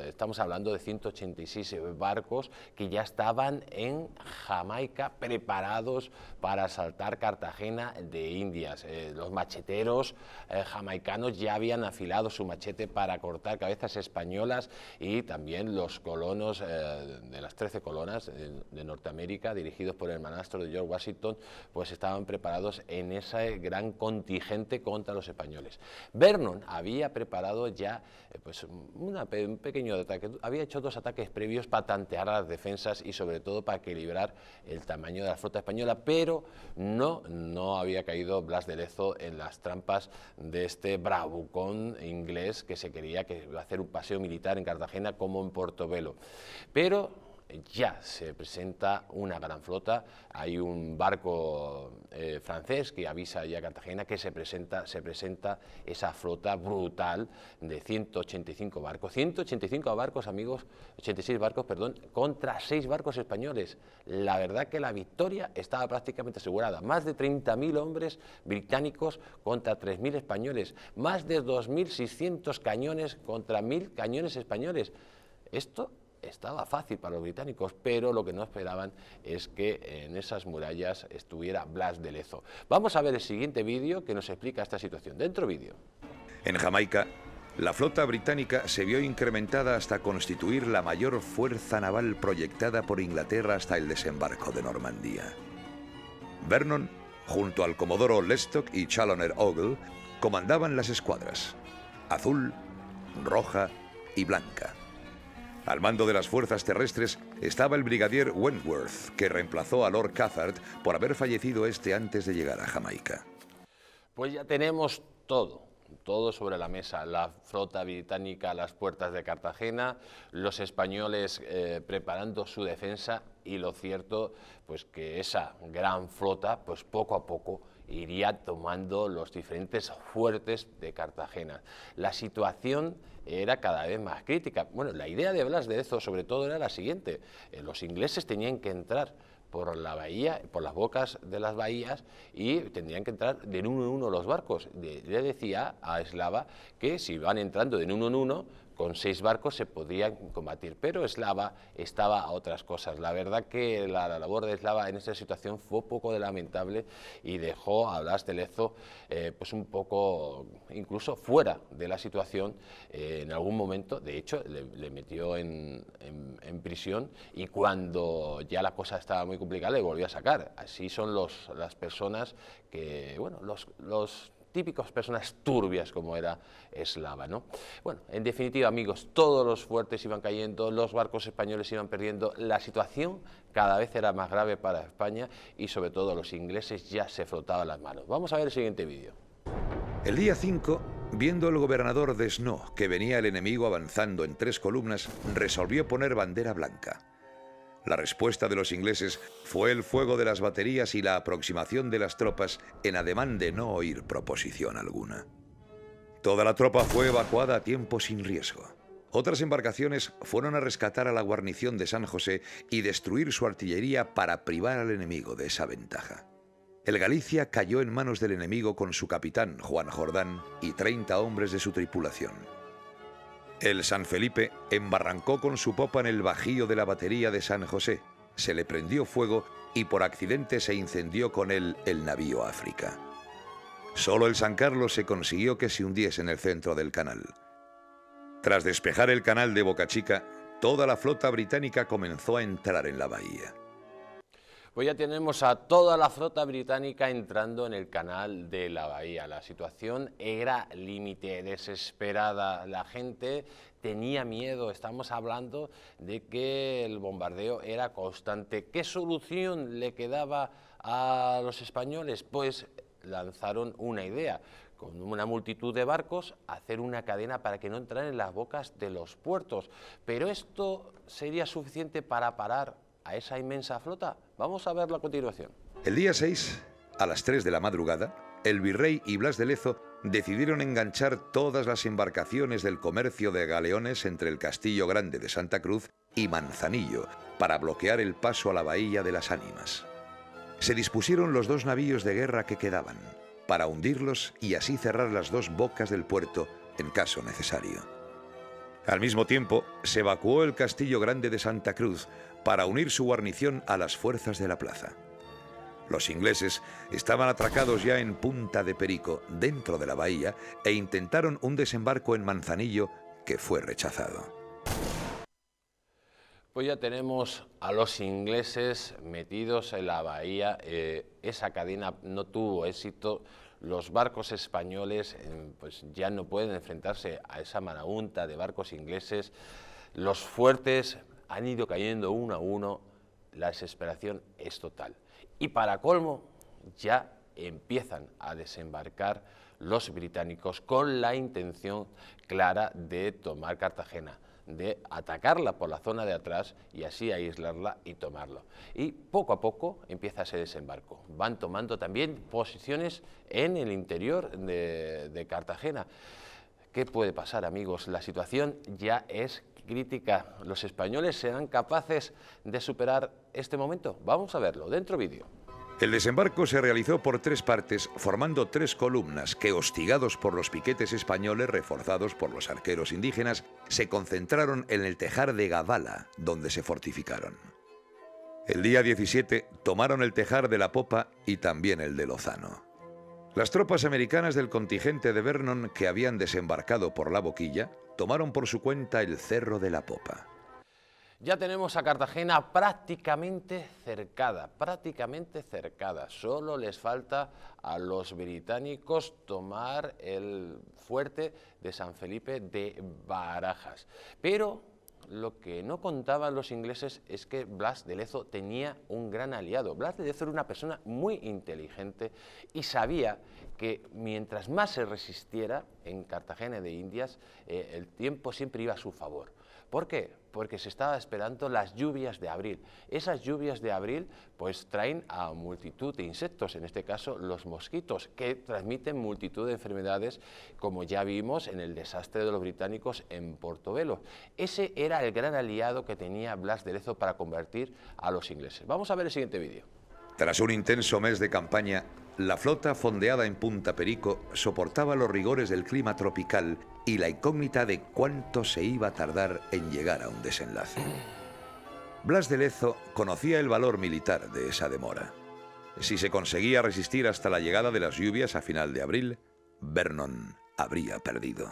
Estamos hablando de 186 barcos que ya estaban en Jamaica preparados para asaltar Cartagena de Indias. Los macheteros jamaicanos ya habían afilado su machete para cortar cabezas españolas, y también los colonos de las 13 colonas de Norteamérica, dirigidos por el hermanastro de George Washington, pues estaban preparados en ese gran contingente contra los españoles. Vernon había preparado ya pues un pequeño ataque, había hecho 2 ataques previos para tantear a las defensas y sobre todo para equilibrar el tamaño de la flota española, pero no había caído Blas de Lezo en las trampas de este bravucón inglés que se creía que iba a hacer un paseo militar en Cartagena como en Portobelo. Pero ya se presenta una gran flota. Hay un barco francés que avisa ya a Cartagena que se presenta esa flota brutal de 185 barcos. 185 barcos, amigos, 86 barcos, perdón, contra 6 barcos españoles. La verdad que la victoria estaba prácticamente asegurada. Más de 30.000 hombres británicos contra 3.000 españoles. Más de 2.600 cañones contra 1.000 cañones españoles. Esto estaba fácil para los británicos, pero lo que no esperaban es que en esas murallas estuviera Blas de Lezo. Vamos a ver el siguiente vídeo que nos explica esta situación. Dentro vídeo. En Jamaica, la flota británica se vio incrementada hasta constituir la mayor fuerza naval proyectada por Inglaterra hasta el desembarco de Normandía. Vernon, junto al comodoro Lestock y Challoner Ogle, comandaban las escuadras azul, roja y blanca. Al mando de las fuerzas terrestres estaba el brigadier Wentworth, que reemplazó a Lord Cathcart por haber fallecido este antes de llegar a Jamaica. Pues ya tenemos todo sobre la mesa. La flota británica a las puertas de Cartagena, los españoles preparando su defensa, y lo cierto, pues que esa gran flota, pues poco a poco iría tomando los diferentes fuertes de Cartagena. La situación era cada vez más crítica. Bueno, la idea de Blas de Lezo sobre todo era la siguiente: los ingleses tenían que entrar por la bahía, por las bocas de las bahías, y tendrían que entrar de uno en uno los barcos. Le decía a Eslava que si van entrando de uno en uno, con 6 barcos se podían combatir, pero Eslava estaba a otras cosas. La verdad que la labor de Eslava en esta situación fue poco lamentable y dejó a Blas de Lezo pues un poco incluso fuera de la situación en algún momento. De hecho le metió en prisión, y cuando ya la cosa estaba muy complicada le volvió a sacar. Así son las personas que, bueno, los típicas personas turbias como era Eslava, ¿no? Bueno, en definitiva, amigos, todos los fuertes iban cayendo, los barcos españoles iban perdiendo, la situación cada vez era más grave para España y sobre todo los ingleses ya se frotaban las manos. Vamos a ver el siguiente vídeo. El día 5, viendo el gobernador de Snow que venía el enemigo avanzando en 3 columnas, resolvió poner bandera blanca. La respuesta de los ingleses fue el fuego de las baterías y la aproximación de las tropas en ademán de no oír proposición alguna. Toda la tropa fue evacuada a tiempo sin riesgo. Otras embarcaciones fueron a rescatar a la guarnición de San José y destruir su artillería para privar al enemigo de esa ventaja. El Galicia cayó en manos del enemigo con su capitán, Juan Jordán, y 30 hombres de su tripulación. El San Felipe embarrancó con su popa en el bajío de la batería de San José, se le prendió fuego y por accidente se incendió con él el navío África. Solo el San Carlos se consiguió que se hundiese en el centro del canal. Tras despejar el canal de Boca Chica, toda la flota británica comenzó a entrar en la bahía. Pues ya tenemos a toda la flota británica entrando en el canal de la bahía. La situación era límite, desesperada. La gente tenía miedo. Estamos hablando de que el bombardeo era constante. ¿Qué solución le quedaba a los españoles? Pues lanzaron una idea. Con una multitud de barcos, hacer una cadena para que no entraran en las bocas de los puertos. ¿Pero esto sería suficiente para parar a esa inmensa flota? Vamos a verlo a continuación. El día 6, a las 3 de la madrugada, el virrey y Blas de Lezo decidieron enganchar todas las embarcaciones del comercio de galeones entre el Castillo Grande de Santa Cruz y Manzanillo para bloquear el paso a la Bahía de las Ánimas. Se dispusieron los 2 navíos de guerra que quedaban, para hundirlos y así cerrar las 2 bocas del puerto en caso necesario. Al mismo tiempo, se evacuó el Castillo Grande de Santa Cruz para unir su guarnición a las fuerzas de la plaza. Los ingleses estaban atracados ya en Punta de Perico, dentro de la bahía, e intentaron un desembarco en Manzanillo que fue rechazado. Pues ya tenemos a los ingleses metidos en la bahía. Esa cadena no tuvo éxito. Los barcos españoles pues ya no pueden enfrentarse a esa marabunta de barcos ingleses. Los fuertes han ido cayendo uno a uno. La desesperación es total. Y para colmo, ya empiezan a desembarcar los británicos con la intención clara de tomar Cartagena, de atacarla por la zona de atrás y así aislarla y tomarlo. Y poco a poco empieza ese desembarco. Van tomando también posiciones en el interior de Cartagena. ¿Qué puede pasar, amigos? La situación ya es crítica. ¿Los españoles serán capaces de superar este momento? Vamos a verlo, dentro vídeo. El desembarco se realizó por 3 partes, formando 3 columnas que, hostigados por los piquetes españoles reforzados por los arqueros indígenas, se concentraron en el tejar de Gavala, donde se fortificaron. El día 17 tomaron el tejar de la Popa y también el de Lozano. Las tropas americanas del contingente de Vernon, que habían desembarcado por la Boquilla, tomaron por su cuenta el Cerro de la Popa. Ya tenemos a Cartagena prácticamente cercada. Solo les falta a los británicos tomar el fuerte de San Felipe de Barajas. Pero lo que no contaban los ingleses es que Blas de Lezo tenía un gran aliado. Blas de Lezo era una persona muy inteligente y sabía que mientras más se resistiera en Cartagena de Indias, el tiempo siempre iba a su favor. ¿Por qué? Porque se estaba esperando las lluvias de abril. Esas lluvias de abril pues traen a multitud de insectos, en este caso los mosquitos, que transmiten multitud de enfermedades, como ya vimos en el desastre de los británicos en Portobelo. Ese era el gran aliado que tenía Blas de Lezo para convertir a los ingleses. Vamos a ver el siguiente vídeo. Tras un intenso mes de campaña, la flota fondeada en Punta Perico soportaba los rigores del clima tropical y la incógnita de cuánto se iba a tardar en llegar a un desenlace. Blas de Lezo conocía el valor militar de esa demora. Si se conseguía resistir hasta la llegada de las lluvias a final de abril, Vernon habría perdido.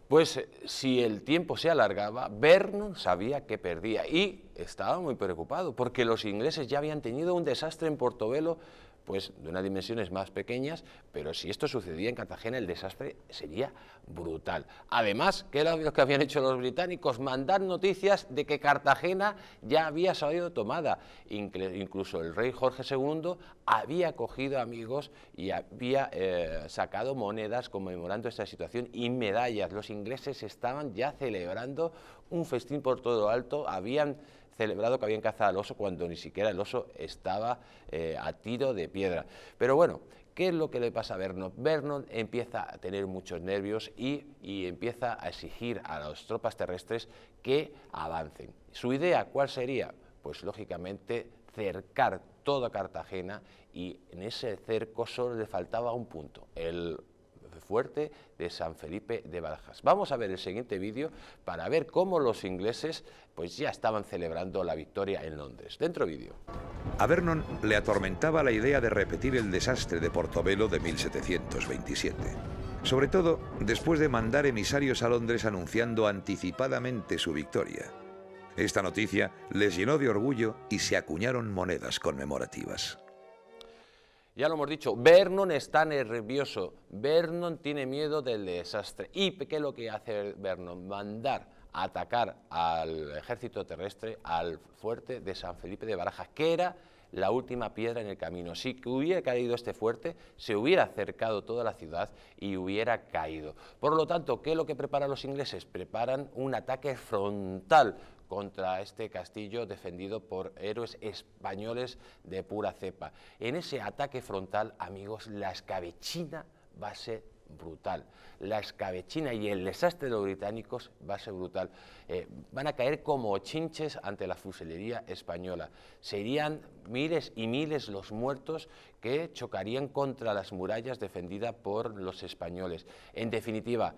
Pues si el tiempo se alargaba, Vernon sabía que perdía y estaba muy preocupado porque los ingleses ya habían tenido un desastre en Portobelo, pues de unas dimensiones más pequeñas, pero si esto sucedía en Cartagena el desastre sería brutal. Además, ¿qué era lo que habían hecho los británicos? Mandar noticias de que Cartagena ya había salido tomada. Incluso el rey Jorge II había cogido amigos y había sacado monedas conmemorando esta situación y medallas. Los ingleses estaban ya celebrando un festín por todo lo alto, habían celebrado que habían cazado al oso cuando ni siquiera el oso estaba a tiro de piedra. Pero bueno, ¿qué es lo que le pasa a Vernon? Vernon empieza a tener muchos nervios y empieza a exigir a las tropas terrestres que avancen. ¿Su idea cuál sería? Pues lógicamente cercar toda Cartagena y en ese cerco solo le faltaba un punto, el fuerte de San Felipe de Barajas. Vamos a ver el siguiente vídeo para ver cómo los ingleses pues ya estaban celebrando la victoria en Londres. Dentro vídeo. A Vernon le atormentaba la idea de repetir el desastre de Portobelo de 1727. Sobre todo después de mandar emisarios a Londres anunciando anticipadamente su victoria. Esta noticia les llenó de orgullo y se acuñaron monedas conmemorativas. Ya lo hemos dicho, Vernon está nervioso, Vernon tiene miedo del desastre. ¿Y qué es lo que hace Vernon? Mandar a atacar al ejército terrestre al fuerte de San Felipe de Barajas, que era la última piedra en el camino. Si hubiera caído este fuerte, se hubiera acercado toda la ciudad y hubiera caído. Por lo tanto, ¿qué es lo que preparan los ingleses? Preparan un ataque frontal contra este castillo defendido por héroes españoles de pura cepa. En ese ataque frontal, amigos, la escabechina va a ser brutal. La escabechina y el desastre de los británicos va a ser brutal. Van a caer como chinches ante la fusilería española. Serían miles y miles los muertos que chocarían contra las murallas defendidas por los españoles. En definitiva,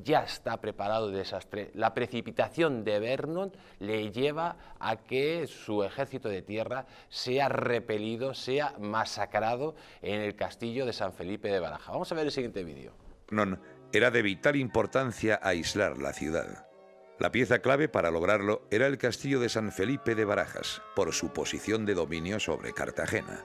ya está preparado el desastre. La precipitación de Vernon le lleva a que su ejército de tierra sea repelido, sea masacrado en el castillo de San Felipe de Barajas. Vamos a ver el siguiente vídeo. Vernon era de vital importancia aislar la ciudad. La pieza clave para lograrlo era el castillo de San Felipe de Barajas, por su posición de dominio sobre Cartagena.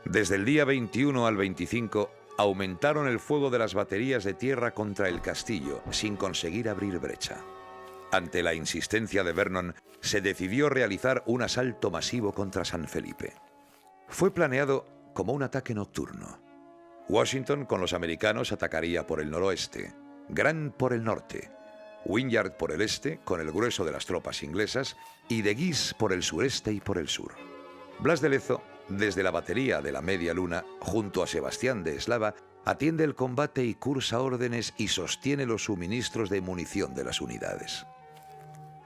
Desde el día 21 al 25, aumentaron el fuego de las baterías de tierra contra el castillo, sin conseguir abrir brecha. Ante la insistencia de Vernon, se decidió realizar un asalto masivo contra San Felipe. Fue planeado como un ataque nocturno. Washington con los americanos atacaría por el noroeste, Grant por el norte, Wynyard por el este, con el grueso de las tropas inglesas, y de Guise por el sureste y por el sur. Blas de Lezo, desde la batería de la Media Luna, junto a Sebastián de Eslava, atiende el combate y cursa órdenes y sostiene los suministros de munición de las unidades.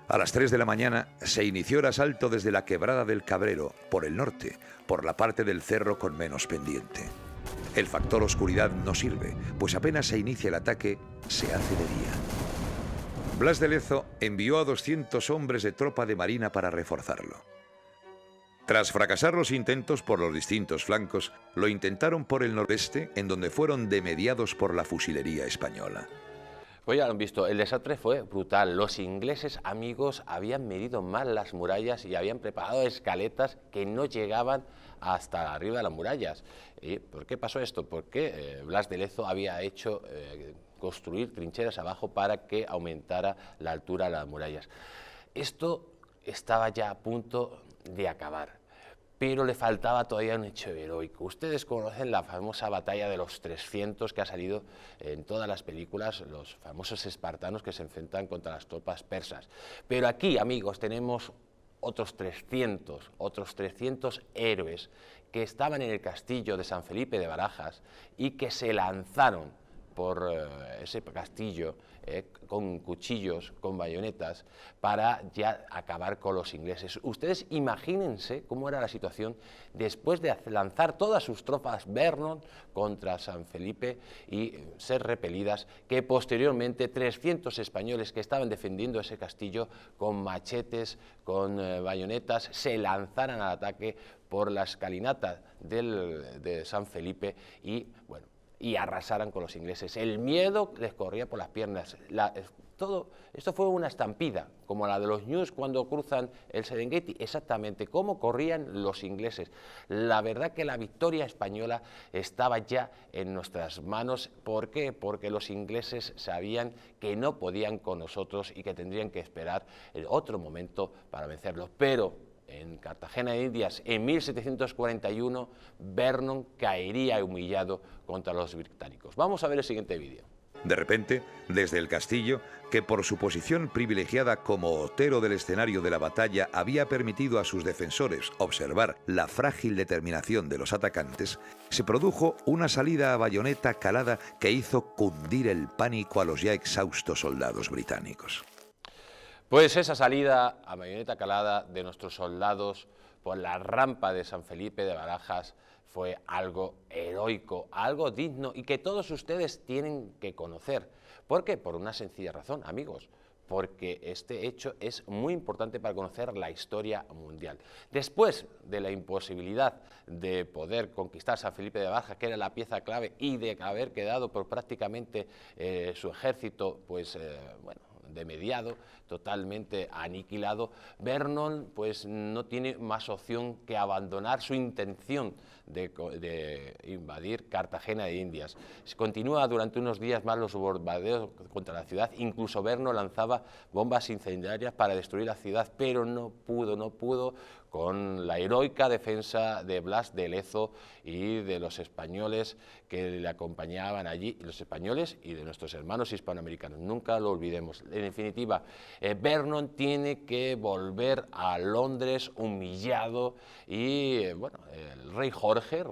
A las 3 de la mañana se inició el asalto desde la Quebrada del Cabrero, por el norte, por la parte del cerro con menos pendiente. El factor oscuridad no sirve, pues apenas se inicia el ataque, se hace de día. Blas de Lezo envió a 200 hombres de tropa de marina para reforzarlo. Tras fracasar los intentos por los distintos flancos, lo intentaron por el noroeste, en donde fueron demediados por la fusilería española. Pues ya lo han visto, el desastre fue brutal. Los ingleses, amigos, habían medido mal las murallas y habían preparado escaletas que no llegaban hasta arriba de las murallas. ¿Y por qué pasó esto? Porque Blas de Lezo había hecho construir trincheras abajo para que aumentara la altura de las murallas. Esto estaba ya a punto de acabar, pero le faltaba todavía un hecho heroico. Ustedes conocen la famosa batalla de los 300 que ha salido en todas las películas, los famosos espartanos que se enfrentan contra las tropas persas. Pero aquí, amigos, tenemos otros 300 héroes que estaban en el castillo de San Felipe de Barajas y que se lanzaron por ese castillo con cuchillos, con bayonetas, para ya acabar con los ingleses. Ustedes imagínense cómo era la situación después de lanzar todas sus tropas Vernon contra San Felipe y ser repelidas, que posteriormente 300 españoles que estaban defendiendo ese castillo con machetes, con bayonetas, se lanzaran al ataque por la escalinata de San Felipe y, bueno, y arrasaran con los ingleses. El miedo les corría por las piernas. Esto fue una estampida, como la de los News cuando cruzan el Serengeti, exactamente cómo corrían los ingleses. La verdad que la victoria española estaba ya en nuestras manos. ¿Por qué? Porque los ingleses sabían que no podían con nosotros y que tendrían que esperar el otro momento para vencerlos. Pero en Cartagena de Indias, en 1741, Vernon caería humillado contra los británicos. Vamos a ver el siguiente vídeo. De repente, desde el castillo, que por su posición privilegiada como otero del escenario de la batalla había permitido a sus defensores observar la frágil determinación de los atacantes, se produjo una salida a bayoneta calada que hizo cundir el pánico a los ya exhaustos soldados británicos. Pues esa salida a bayoneta calada de nuestros soldados por la rampa de San Felipe de Barajas fue algo heroico, algo digno y que todos ustedes tienen que conocer. ¿Por qué? Por una sencilla razón, amigos, porque este hecho es muy importante para conocer la historia mundial. Después de la imposibilidad de poder conquistar San Felipe de Barajas, que era la pieza clave, y de haber quedado por prácticamente su ejército, pues bueno, demediado, totalmente aniquilado, Vernon pues no tiene más opción que abandonar su intención de invadir Cartagena de Indias. Continúa durante unos días más los bombardeos contra la ciudad, incluso Vernon lanzaba bombas incendiarias para destruir la ciudad, pero no pudo con la heroica defensa de Blas de Lezo y de los españoles que le acompañaban allí, los españoles y de nuestros hermanos hispanoamericanos, nunca lo olvidemos. En definitiva, Vernon tiene que volver a Londres humillado y, bueno, el rey Jorge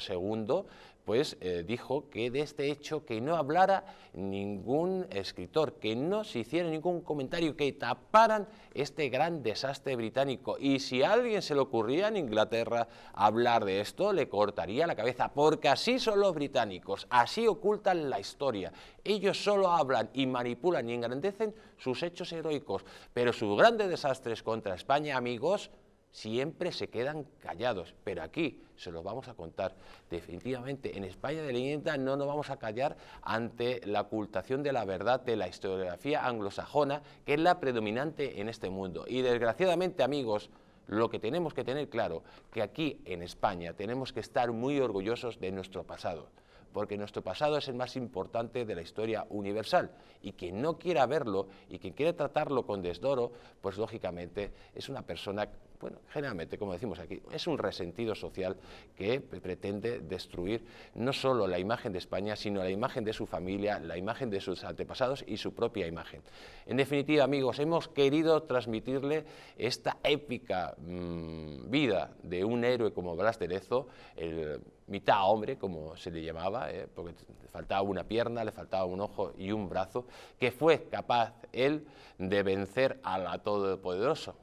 II, pues dijo que de este hecho que no hablara ningún escritor, que no se hiciera ningún comentario, que taparan este gran desastre británico, y si a alguien se le ocurría en Inglaterra hablar de esto, le cortaría la cabeza, porque así son los británicos, así ocultan la historia. Ellos solo hablan y manipulan y engrandecen sus hechos heroicos, pero sus grandes desastres contra España, amigos, siempre se quedan callados, pero aquí se los vamos a contar. Definitivamente, en España de leyenda no nos vamos a callar ante la ocultación de la verdad de la historiografía anglosajona, que es la predominante en este mundo. Y desgraciadamente, amigos, lo que tenemos que tener claro, que aquí en España tenemos que estar muy orgullosos de nuestro pasado, porque nuestro pasado es el más importante de la historia universal, y quien no quiera verlo y quien quiere tratarlo con desdoro, pues lógicamente es una persona, bueno, generalmente, como decimos aquí, es un resentido social que pretende destruir no solo la imagen de España, sino la imagen de su familia, la imagen de sus antepasados y su propia imagen. En definitiva, amigos, hemos querido transmitirle esta épica vida de un héroe como Blas de Lezo, el mitad hombre, como se le llamaba, porque le faltaba una pierna, le faltaba un ojo y un brazo, que fue capaz él de vencer a la todopoderosa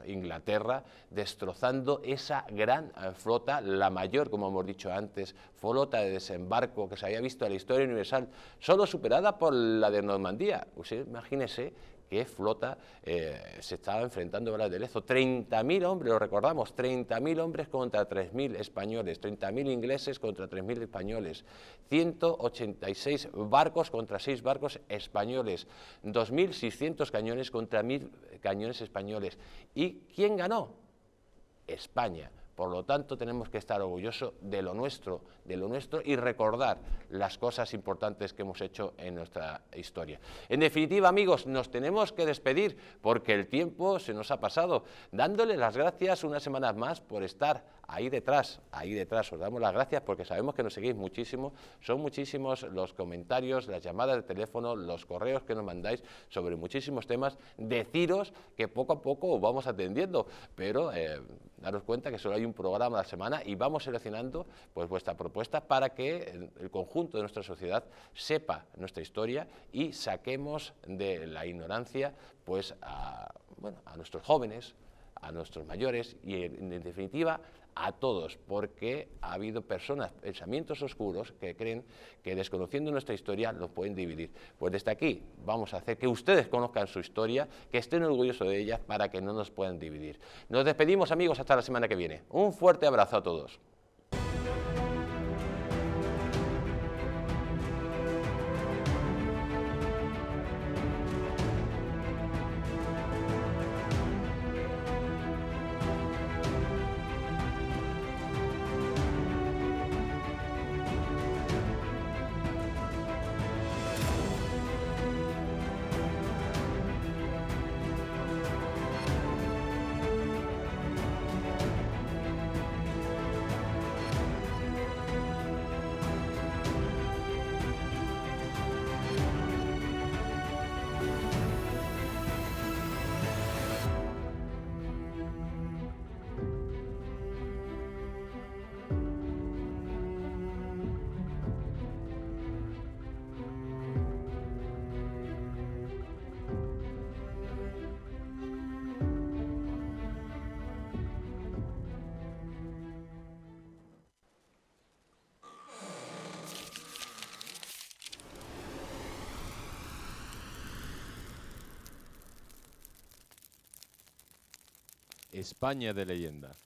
Inglaterra, destrozando esa gran flota, la mayor, como hemos dicho antes, flota de desembarco que se había visto en la historia universal, solo superada por la de Normandía. Usted imagínese qué flota se estaba enfrentando Blas de Lezo. 30.000 hombres, lo recordamos, 30.000 hombres contra 3.000 españoles, 30.000 ingleses contra 3.000 españoles, 186 barcos contra 6 barcos españoles, 2.600 cañones contra 1.000 cañones españoles. ¿Y quién ganó? España. Por lo tanto, tenemos que estar orgullosos de lo nuestro y recordar las cosas importantes que hemos hecho en nuestra historia. En definitiva, amigos, nos tenemos que despedir porque el tiempo se nos ha pasado, dándole las gracias una semana más por estar ahí detrás, os damos las gracias porque sabemos que nos seguís muchísimo, son muchísimos los comentarios, las llamadas de teléfono, los correos que nos mandáis sobre muchísimos temas. Deciros que poco a poco os vamos atendiendo, pero daros cuenta que solo hay un programa a la semana y vamos seleccionando pues vuestra propuesta para que el conjunto de nuestra sociedad sepa nuestra historia y saquemos de la ignorancia pues a nuestros jóvenes, a nuestros mayores y en definitiva a todos, porque ha habido personas, pensamientos oscuros que creen que desconociendo nuestra historia nos pueden dividir. Pues desde aquí vamos a hacer que ustedes conozcan su historia, que estén orgullosos de ella para que no nos puedan dividir. Nos despedimos, amigos, hasta la semana que viene. Un fuerte abrazo a todos. España de leyenda.